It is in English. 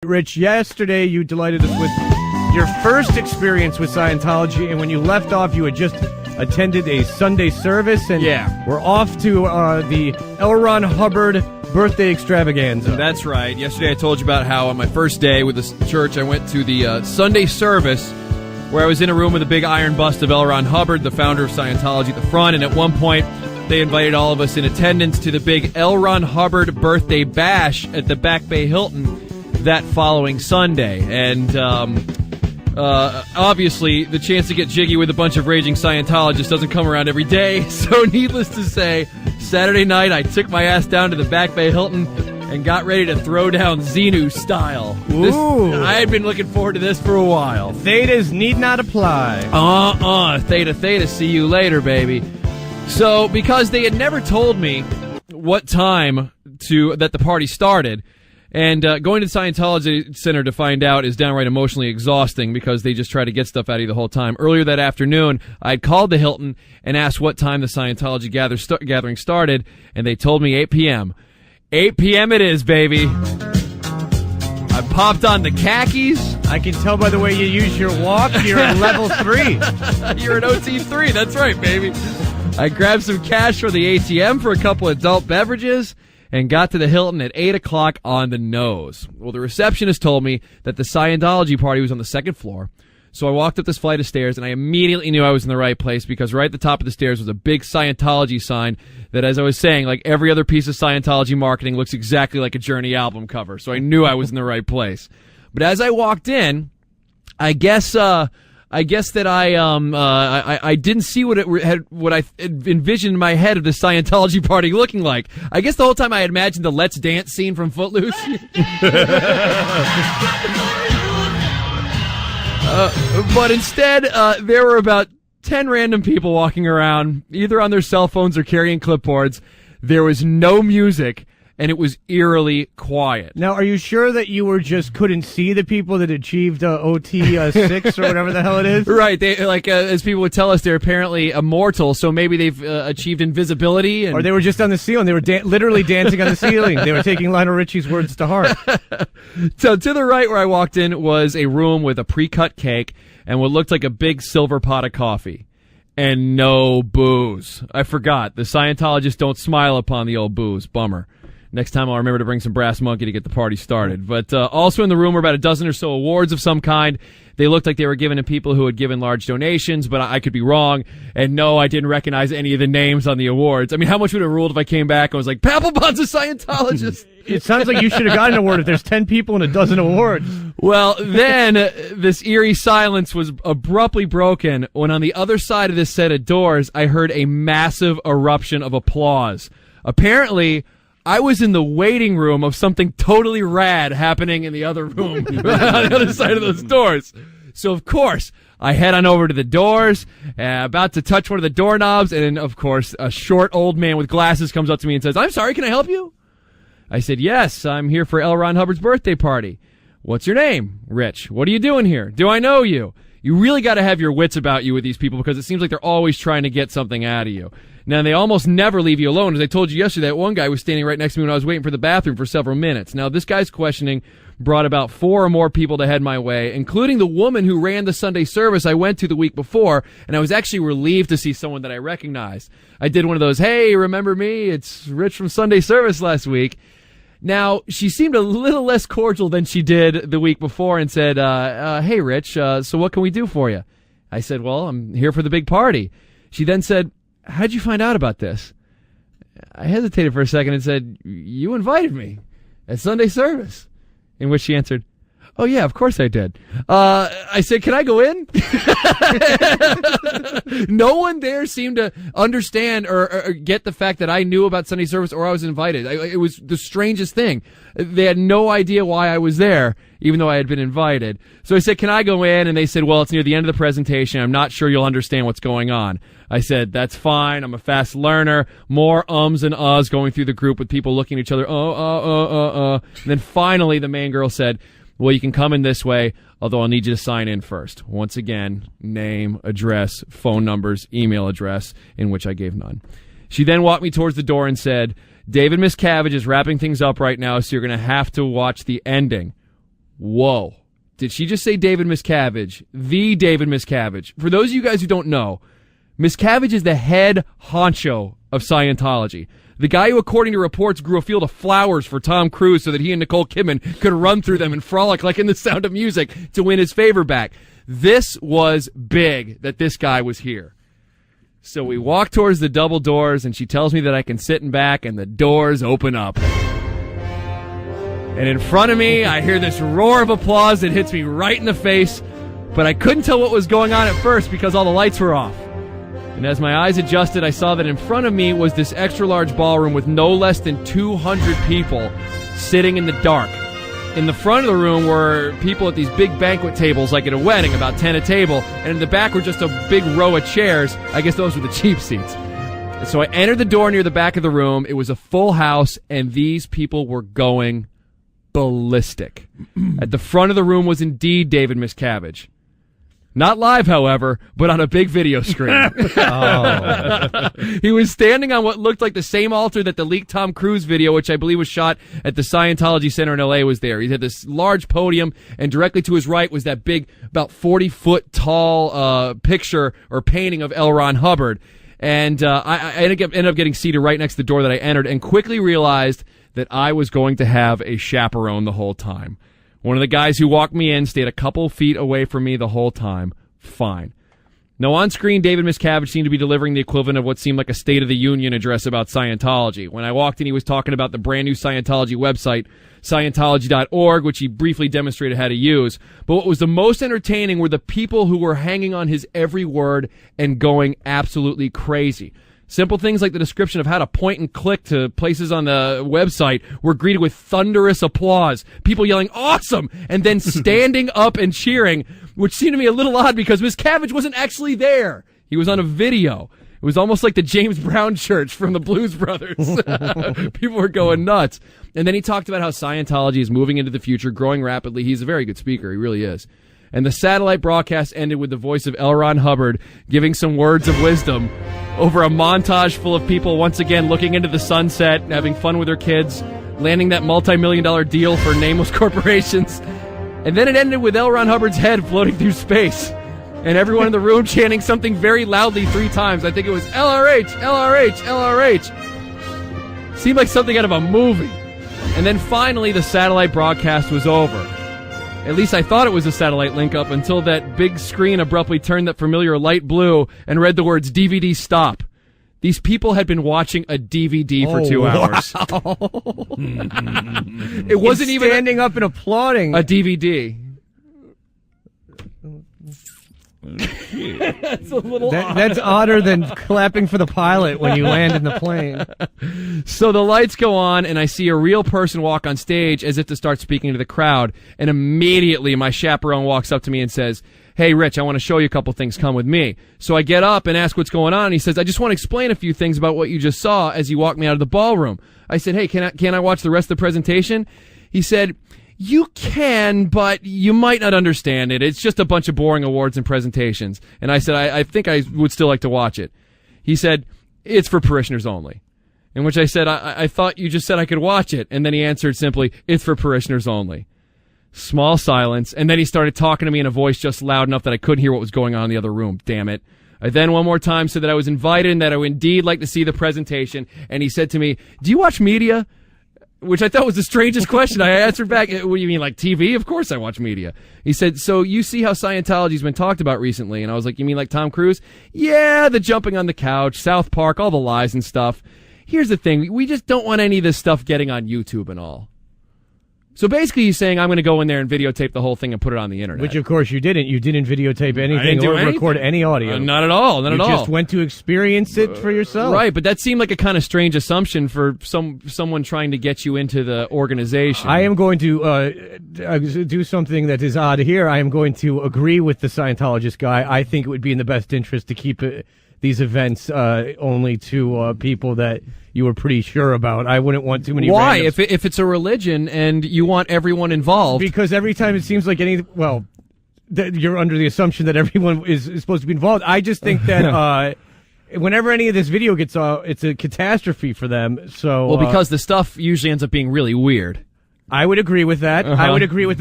Rich, yesterday you delighted us with your first experience with Scientology, and when you left off, you had just attended a Sunday service, and we're off to the L. Ron Hubbard birthday extravaganza. That's right. Yesterday I told you about how on my first day with the church, I went to the Sunday service where I was in a room with a big iron bust of L. Ron Hubbard, the founder of Scientology, at the front, and at one point they invited all of us in attendance to the big L. Ron Hubbard birthday bash at the Back Bay Hilton that following Sunday. And obviously, the chance to get jiggy with a bunch of raging Scientologists doesn't come around every day. So needless to say, Saturday night, I took my ass down to the Back Bay Hilton and got ready to throw down Xenu style. I had been looking forward to this for a while. Thetas need not apply. Theta, see you later, baby. So, because they had never told me what time that the party started, and going to the Scientology Center to find out is downright emotionally exhausting because they just try to get stuff out of you the whole time. Earlier that afternoon, I had called the Hilton and asked what time the Scientology gathering started, and they told me 8 p.m. 8 p.m. it is, baby. I popped on the khakis. I can tell by the way you use your walk, you're at level 3. You're at OT3, that's right, baby. I grabbed some cash for the ATM for a couple adult beverages and got to the Hilton at 8 o'clock on the nose. Well, the receptionist told me that the Scientology party was on the second floor. So I walked up this flight of stairs, and I immediately knew I was in the right place because right at the top of the stairs was a big Scientology sign that, as I was saying, like every other piece of Scientology marketing looks exactly like a Journey album cover. So I knew I was in the right place. But as I walked in, I guess that I didn't see what I envisioned in my head of the Scientology party looking like. I guess the whole time I had imagined the Let's Dance scene from Footloose. But instead, there were about 10 random people walking around, either on their cell phones or carrying clipboards. There was no music, and it was eerily quiet. Now, are you sure that you couldn't see the people that achieved OT 6 or whatever the hell it is? Right. They as people would tell us, they're apparently immortal, so maybe they've achieved invisibility. Or they were just on the ceiling. They were literally dancing on the ceiling. They were taking Lionel Richie's words to heart. So to the right where I walked in was a room with a pre-cut cake and what looked like a big silver pot of coffee. And no booze. I forgot. The Scientologists don't smile upon the old booze. Bummer. Next time I'll remember to bring some Brass Monkey to get the party started. But also in the room were about a dozen or so awards of some kind. They looked like they were given to people who had given large donations, but I could be wrong. And no, I didn't recognize any of the names on the awards. I mean, how much would it have ruled if I came back and was like, Papelbon's a Scientologist? It sounds like you should have gotten an award if there's 10 people and a dozen awards. Well, then this eerie silence was abruptly broken when on the other side of this set of doors, I heard a massive eruption of applause. Apparently, I was in the waiting room of something totally rad happening in the other room on the other side of those doors. So, of course, I head on over to the doors, about to touch one of the doorknobs, and then, of course, a short old man with glasses comes up to me and says, "I'm sorry, can I help you?" I said, "Yes, I'm here for L. Ron Hubbard's birthday party." "What's your name?" "Rich." "What are you doing here?" "Do I know you?" You really got to have your wits about you with these people because it seems like they're always trying to get something out of you. Now, they almost never leave you alone. As I told you yesterday, that one guy was standing right next to me when I was waiting for the bathroom for several minutes. Now, this guy's questioning brought about 4 or more people to head my way, including the woman who ran the Sunday service I went to the week before, and I was actually relieved to see someone that I recognized. I did one of those, "Hey, remember me? It's Rich from Sunday service last week." Now, she seemed a little less cordial than she did the week before and said, "Hey, Rich, so what can we do for you?" I said, "Well, I'm here for the big party." She then said, "How'd you find out about this?" I hesitated for a second and said, "You invited me at Sunday service." In which she answered, "Oh, yeah, of course I did." I said, "Can I go in?" No one there seemed to understand or get the fact that I knew about Sunday service or I was invited. It was the strangest thing. They had no idea why I was there, even though I had been invited. So I said, "Can I go in?" And they said, "Well, it's near the end of the presentation. I'm not sure you'll understand what's going on." I said, "That's fine. I'm a fast learner." More ums and uhs going through the group with people looking at each other. And then finally the main girl said, "Well, you can come in this way, although I'll need you to sign in first." Once again, name, address, phone numbers, email address, in which I gave none. She then walked me towards the door and said, "David Miscavige is wrapping things up right now, so you're going to have to watch the ending." whoa. Did she just say David Miscavige? The David Miscavige. For those of you guys who don't know, Miscavige is the head honcho of Scientology. The guy who, according to reports, grew a field of flowers for Tom Cruise so that he and Nicole Kidman could run through them and frolic like in The Sound of Music to win his favor back. This was big that this guy was here. So we walk towards the double doors, and she tells me that I can sit in back, and the doors open up. And in front of me, I hear this roar of applause that hits me right in the face, but I couldn't tell what was going on at first because all the lights were off. And as my eyes adjusted, I saw that in front of me was this extra-large ballroom with no less than 200 people sitting in the dark. In the front of the room were people at these big banquet tables, like at a wedding, about 10 a table, and in the back were just a big row of chairs. I guess those were the cheap seats. So I entered the door near the back of the room. It was a full house, and these people were going ballistic. At the front of the room was indeed David Miscavige. Not live, however, but on a big video screen. He was standing on what looked like the same altar that the leaked Tom Cruise video, which I believe was shot at the Scientology Center in L.A., was there. He had this large podium, and directly to his right was that big, about 40-foot tall picture or painting of L. Ron Hubbard. And I ended up getting seated right next to the door that I entered and quickly realized that I was going to have a chaperone the whole time. One of the guys who walked me in stayed a couple feet away from me the whole time. Fine. Now, on screen, David Miscavige seemed to be delivering the equivalent of what seemed like a State of the Union address about Scientology. When I walked in, he was talking about the brand new Scientology website, Scientology.org, which he briefly demonstrated how to use. But what was the most entertaining were the people who were hanging on his every word and going absolutely crazy. Simple things like the description of how to point and click to places on the website were greeted with thunderous applause, people yelling, "Awesome!" and then standing up and cheering, which seemed to me a little odd because Miscavige wasn't actually there. He was on a video. It was almost like the James Brown Church from the Blues Brothers. People were going nuts. And then he talked about how Scientology is moving into the future, growing rapidly. He's a very good speaker. He really is. And the satellite broadcast ended with the voice of L. Ron Hubbard giving some words of wisdom over a montage full of people once again looking into the sunset, having fun with their kids, landing that multi-million-dollar deal for nameless corporations. And then it ended with L. Ron Hubbard's head floating through space, and everyone in the room chanting something very loudly 3 times. I think it was LRH, LRH, LRH. Seemed like something out of a movie. And then finally the satellite broadcast was over. At least I thought it was a satellite link up until that big screen abruptly turned that familiar light blue and read the words DVD stop. These people had been watching a DVD for 2 hours. Wow. It wasn't even standing up and applauding. A DVD. That's a little odd. That's odder than clapping for the pilot when you land in the plane. So the lights go on, and I see a real person walk on stage as if to start speaking to the crowd, and immediately my chaperone walks up to me and says, "Hey, Rich, I want to show you a couple things. Come with me." So I get up and ask what's going on, and he says, "I just want to explain a few things about what you just saw as you walked me out of the ballroom." I said, "Hey, can I watch the rest of the presentation?" He said, "You can, but you might not understand it. It's just a bunch of boring awards and presentations." And I said, I think I would still like to watch it. He said, "It's for parishioners only." In which I said, I thought you just said I could watch it. And then he answered simply, "It's for parishioners only." Small silence, and then he started talking to me in a voice just loud enough that I couldn't hear what was going on in the other room. Damn it. I then one more time said that I was invited and that I would indeed like to see the presentation. And he said to me, "Do you watch media?" Which I thought was the strangest question. I answered back, "What do you mean, like TV? Of course I watch media." He said, "So you see how Scientology's been talked about recently?" And I was like, "You mean like Tom Cruise?" "Yeah, the jumping on the couch, South Park, all the lies and stuff. Here's the thing. We just don't want any of this stuff getting on YouTube and all." So basically he's saying I'm going to go in there and videotape the whole thing and put it on the internet. Which, of course, you didn't. You didn't videotape anything or record any audio. Not at all. Not at all. You just went to experience it for yourself. Right, but that seemed like a kind of strange assumption for someone trying to get you into the organization. I am going to do something that is odd here. I am going to agree with the Scientologist guy. I think it would be in the best interest to keep these events only to people that you were pretty sure about. I wouldn't want too many. Why? Randoms. If it's a religion and you want everyone involved? Because every time it seems like that you're under the assumption that everyone is supposed to be involved. I just think that whenever any of this video gets it's a catastrophe for them. So because the stuff usually ends up being really weird. I would agree with that. I would agree with that.